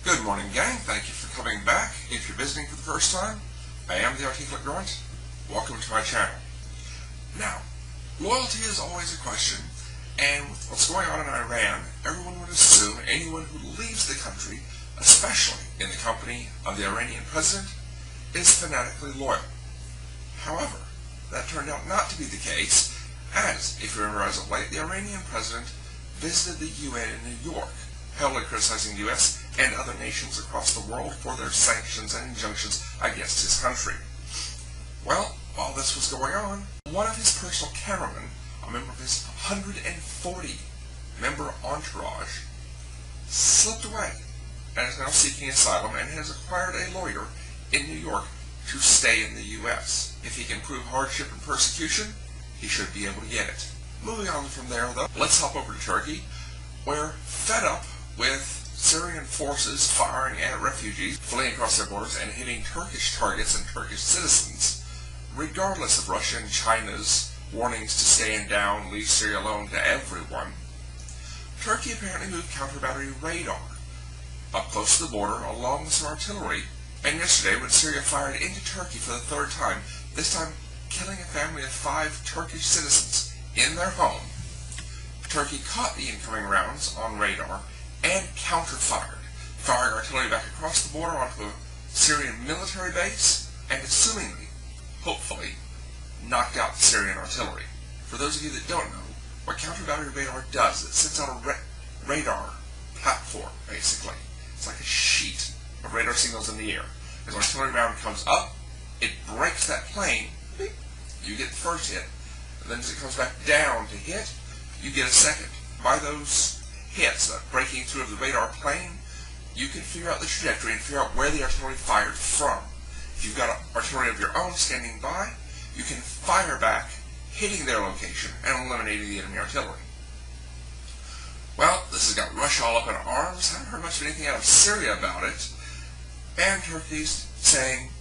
Good morning, gang. Thank you for coming back. If you're visiting for the first time, I am the Articulate Grunt. Welcome to my channel. Now, loyalty is always a question, and with what's going on in Iran, everyone would assume anyone who leaves the country, especially in the company of the Iranian president, is fanatically loyal. However, that turned out not to be the case, as, if you remember as of late, the Iranian president visited the UN in New York, heavily criticizing the U.S. and other nations across the world for their sanctions and injunctions against his country. Well, while this was going on, one of his personal cameramen, a member of his 140-member entourage, slipped away and is now seeking asylum and has acquired a lawyer in New York to stay in the U.S. If he can prove hardship and persecution, he should be able to get it. Moving on from there, though, let's hop over to Turkey, where, fed up with Syrian forces firing at refugees fleeing across their borders and hitting Turkish targets and Turkish citizens, regardless of Russia and China's warnings to stand down, leave Syria alone to everyone, Turkey apparently moved counter-battery radar up close to the border along with some artillery, and yesterday when Syria fired into Turkey for the third time, this time killing a family of 5 Turkish citizens in their home, Turkey caught the incoming rounds on radar and counter-fired, firing artillery back across the border onto a Syrian military base, and assumingly, hopefully, knocked out the Syrian artillery. For those of you that don't know, what counter-battery radar does, it sends out a radar platform, basically. It's like a sheet of radar signals in the air. As an artillery round comes up, it breaks that plane, you get the first hit, and then as it comes back down to hit, you get a second. By those hits, breaking through of the radar plane, you can figure out the trajectory and figure out where the artillery fired from. If you've got artillery of your own standing by, you can fire back, hitting their location and eliminating the enemy artillery. Well, this has got Russia all up in arms. Haven't heard much of anything out of Syria about it. And Turkey's saying,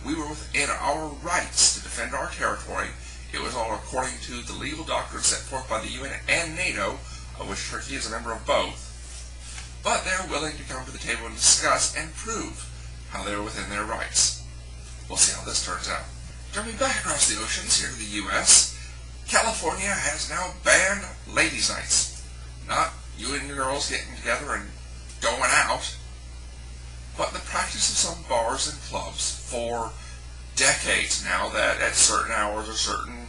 we were within our rights to defend our territory. It was all according to the legal doctrine set forth by the UN and NATO, of which Turkey is a member of both. But they're willing to come to the table and discuss and prove how they were within their rights. We'll see how this turns out. Jumping back across the oceans here to the U.S., California has now banned ladies' nights. Not you and your girls getting together and going out, but the practice of some bars and clubs for decades now that at certain hours or certain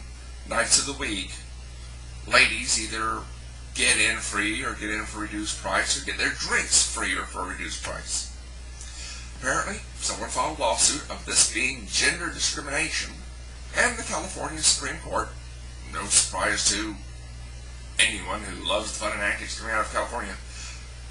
nights of the week, ladies either get in free or get in for a reduced price or get their drinks free or for a reduced price. Apparently, someone filed a lawsuit of this being gender discrimination, and the California Supreme Court, no surprise to anyone who loves the fun and antics coming out of California,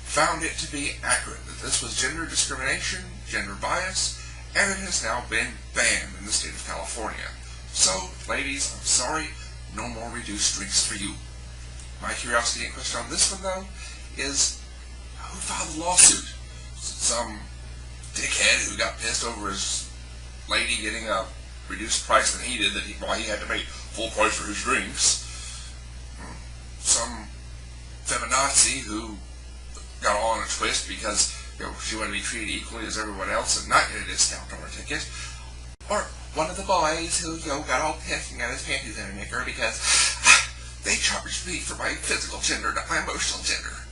found it to be accurate that this was gender discrimination, gender bias, and it has now been banned in the state of California. So, ladies, I'm sorry, no more reduced drinks for you. My curiosity and question on this one, though, is who filed the lawsuit? Some dickhead who got pissed over his lady getting a reduced price than he did, why he had to pay full price for his drinks. Some feminazi who got all in a twist because she wanted to be treated equally as everyone else and not get a discount on her ticket. Or one of the boys who got all pissed and got his panties in a knicker because they charged me for my physical gender, not my emotional gender.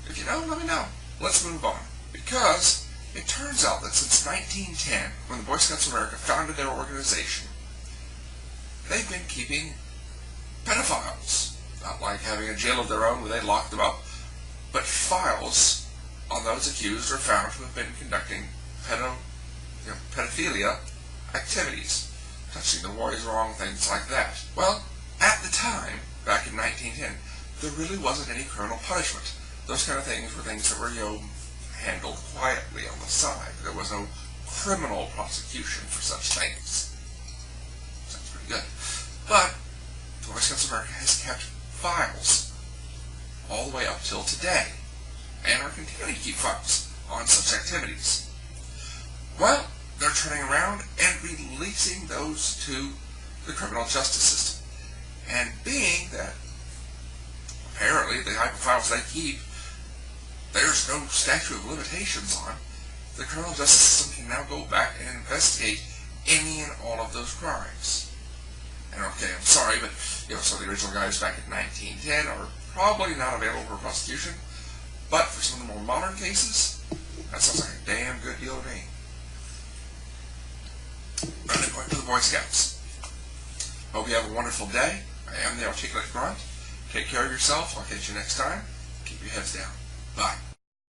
If you know, let me know. Let's move on. Because it turns out that since 1910, when the Boy Scouts of America founded their organization, they've been keeping pedophiles. Not like having a jail of their own where they lock them up, but files on those accused or found to have been conducting pedophilia activities, touching the boys wrong, things like that. Well, at the time, back in 1910, there really wasn't any criminal punishment. Those kind of things were things that were, handled quietly on the side. There was no criminal prosecution for such things. Sounds pretty good. But the Boy Scouts of America has kept files all the way up till today, and are continuing to keep files on such activities. Well, they're turning around and releasing those to the criminal justice system. And being that apparently the hyperfiles they keep, there's no statute of limitations on, the criminal justice system can now go back and investigate any and all of those crimes. And okay, I'm sorry, but so the original guys back in 1910 are probably not available for prosecution. But for some of the more modern cases, that sounds like a damn good deal to me. Running point to the Boy Scouts. Hope you have a wonderful day. I am the Articulate Grunt. Take care of yourself. I'll catch you next time. Keep your heads down. Bye.